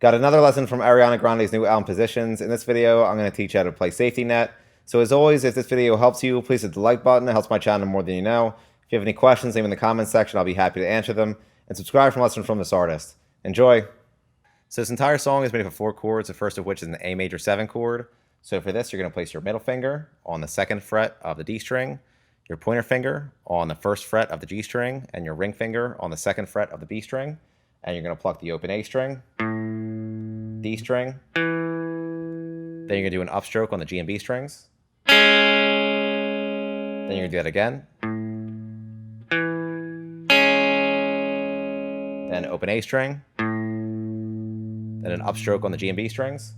Got another lesson from Ariana Grande's new album, Positions. In this video, I'm going to teach you how to play safety net. So as always, if this video helps you, please hit the like button. It helps my channel more than you know. If you have any questions, leave them in the comments section. I'll be happy to answer them. And subscribe for lessons from this artist. Enjoy! So this entire song is made up of 4 chords, the first of which is an A major 7 chord. So for this, you're going to place your middle finger on the 2nd fret of the D string, your pointer finger on the 1st fret of the G string, and your ring finger on the 2nd fret of the B string. And you're going to pluck the open A string, D string, then you're going to do an upstroke on the G and B strings, then you're going to do that again, then open A string, then an upstroke on the G and B strings,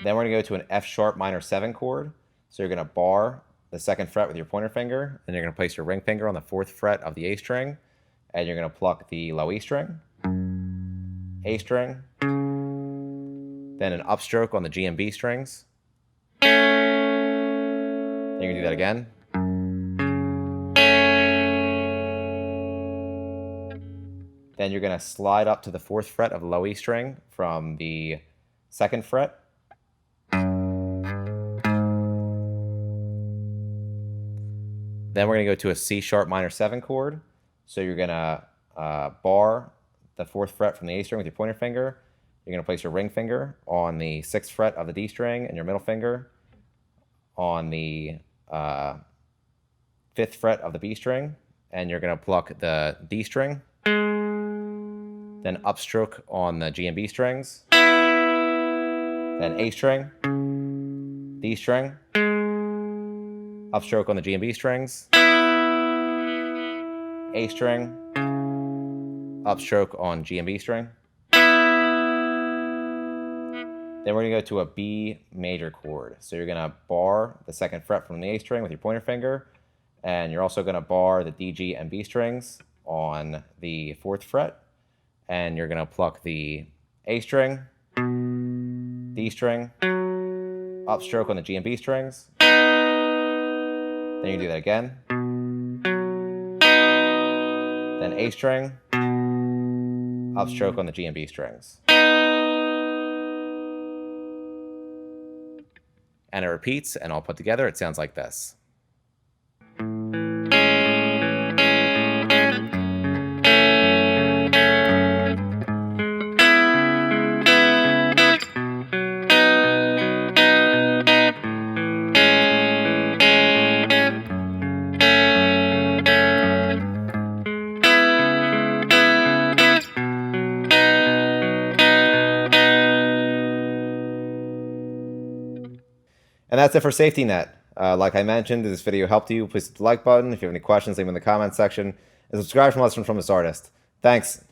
then we're going to go to an F sharp minor 7 chord. So you're going to bar the 2nd fret with your pointer finger, and you're going to place your ring finger on the 4th fret of the A string, and you're going to pluck the low E string, A string, then an upstroke on the G and B strings, then you're going to do that again, then you're going to slide up to the 4th fret of the low E string from the 2nd fret, then we're going to go to a C sharp minor 7 chord. So you're going to bar the 4th fret from the A string with your pointer finger. You're going to place your ring finger on the 6th fret of the D string and your middle finger on the 5th fret of the B string. And you're going to pluck the D string, then upstroke on the G and B strings, then A string, D string, upstroke on the G and B strings, A string, upstroke on G and B string. Then we're going to go to a B major chord. So you're going to bar the 2nd fret from the A string with your pointer finger, and you're also going to bar the D, G, and B strings on the 4th fret, and you're going to pluck the A string, D string, upstroke on the G and B strings. Then you do that again, then A string, upstroke on the G and B strings. And it repeats, and all put together, it sounds like this. And that's it for safety net. Like I mentioned, if this video helped you, please hit the like button. If you have any questions, leave them in the comments section. And subscribe for lessons from this artist. Thanks.